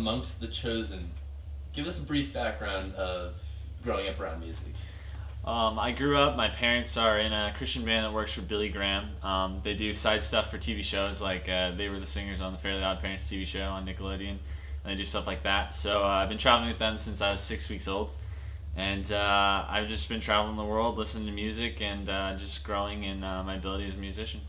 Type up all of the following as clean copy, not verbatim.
Amongst the Chosen. Give us a brief background of growing up around music. I grew up, my parents are in a Christian band that works for Billy Graham. They do side stuff for TV shows, like they were the singers on the Fairly Odd Parents TV show on Nickelodeon, and they do stuff like that. So I've been traveling with them since I was 6 weeks old, and I've just been traveling the world, listening to music, and just growing in my ability as a musician.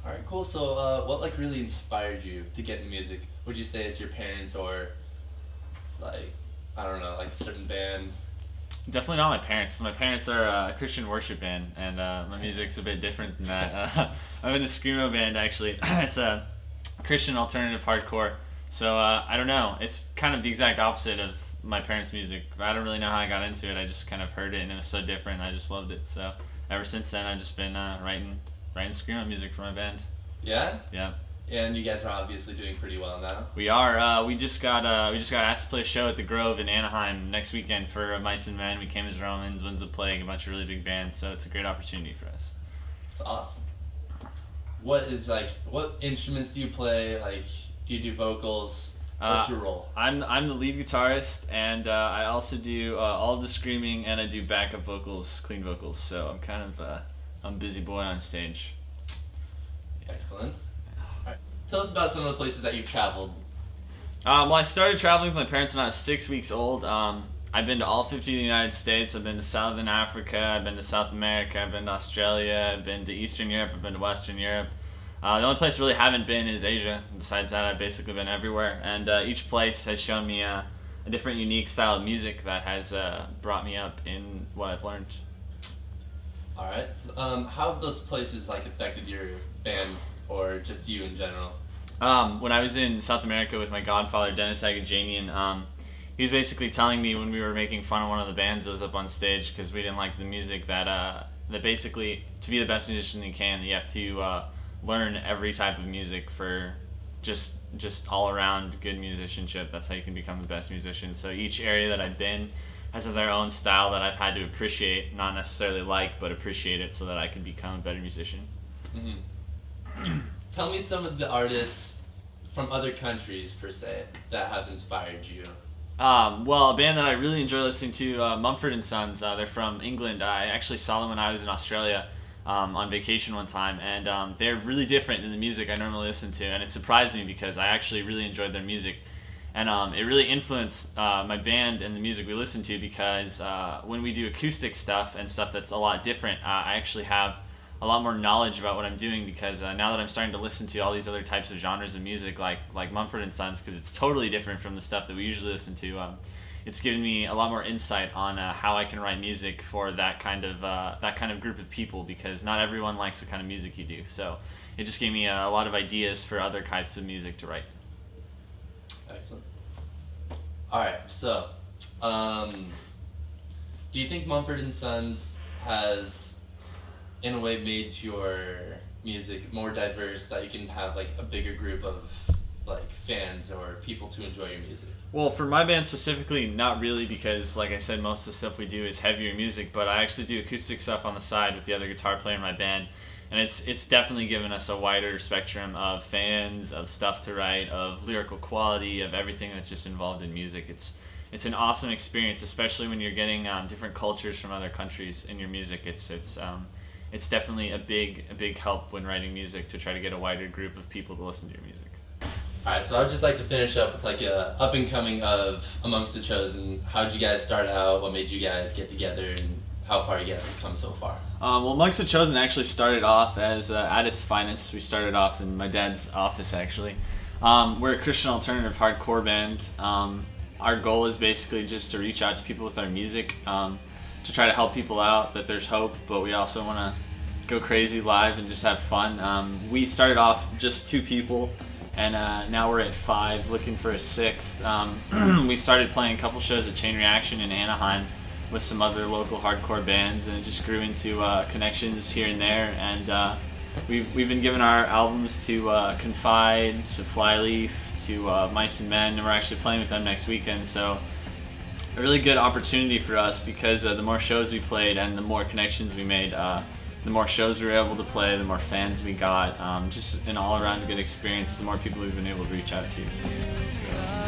All right, cool. So what like really inspired you to get into music? Would you say it's your parents or like, I don't know, like a certain band? Definitely not my parents. My parents are a Christian worship band, and my music's a bit different than that. I'm in a screamo band, actually. It's a Christian alternative hardcore. So I don't know. It's kind of the exact opposite of my parents' music. I don't really know how I got into it. I just kind of heard it, and it was so different. I just loved it. So ever since then, I've just been writing screamo music for my band. Yeah? Yeah. And you guys are obviously doing pretty well now. We are. We just got asked to play a show at the Grove in Anaheim next weekend for Mice and Men. We Came as Romans, Winds of Plague, a bunch of really big bands. So it's a great opportunity for us. It's awesome. What instruments do you play? Like, do you do vocals? What's your role? I'm the lead guitarist, and I also do all of the screaming, and I do backup vocals, clean vocals. So I'm kind of I'm a busy boy on stage. Excellent. Tell us about some of the places that you've traveled. Well, I started traveling with my parents when I was 6 weeks old. I've been to all 50 of the United States. I've been to Southern Africa. I've been to South America. I've been to Australia. I've been to Eastern Europe. I've been to Western Europe. The only place I really haven't been is Asia. Besides that, I've basically been everywhere. And each place has shown me a different, unique style of music that has brought me up in what I've learned. All right. How have those places like affected your band or just you in general? When I was in South America with my godfather, Dennis Agajanian, he was basically telling me when we were making fun of one of the bands that was up on stage because we didn't like the music that basically, to be the best musician you can, you have to learn every type of music for just all around good musicianship. That's how you can become the best musician. So each area that I've been has their own style that I've had to appreciate, not necessarily like, but appreciate it so that I can become a better musician. Mm-hmm. Tell me some of the artists from other countries, per se, that have inspired you. Well, a band that I really enjoy listening to, Mumford & Sons. They're from England. I actually saw them when I was in Australia on vacation one time, and they're really different than the music I normally listen to, and it surprised me because I actually really enjoyed their music. And it really influenced my band and the music we listen to because when we do acoustic stuff and stuff that's a lot different, I actually have a lot more knowledge about what I'm doing because now that I'm starting to listen to all these other types of genres of music like Mumford & Sons, because it's totally different from the stuff that we usually listen to, it's given me a lot more insight on how I can write music for that kind of group of people, because not everyone likes the kind of music you do. So it just gave me a lot of ideas for other types of music to write. Excellent. All right, so do you think Mumford & Sons has in a way made your music more diverse, that you can have like a bigger group of like fans or people to enjoy your music? Well, for my band specifically, not really, because like I said, most of the stuff we do is heavier music, but I actually do acoustic stuff on the side with the other guitar player in my band, and it's definitely given us a wider spectrum of fans, of stuff to write, of lyrical quality, of everything that's just involved in music. It's an awesome experience, especially when you're getting different cultures from other countries in your music. It's definitely a big help when writing music to try to get a wider group of people to listen to your music. Alright, so I'd just like to finish up with like a up and coming of Amongst the Chosen. How'd you guys start out? What made you guys get together, and how far you guys have come so far? Well, Amongst the Chosen actually started off as at its finest. We started off in my dad's office, actually. We're a Christian alternative hardcore band. Our goal is basically just to reach out to people with our music, to try to help people out, that there's hope, but we also want to go crazy live and just have fun. We started off just 2 people, and now we're at 5, looking for a 6th. We started playing a couple shows at Chain Reaction in Anaheim with some other local hardcore bands, and it just grew into connections here and there, and we've been giving our albums to Confide, to Flyleaf, to Mice and Men, and we're actually playing with them next weekend. So a really good opportunity for us, because the more shows we played and the more connections we made, the more shows we were able to play, the more fans we got, just an all-around good experience, the more people we've been able to reach out to. So.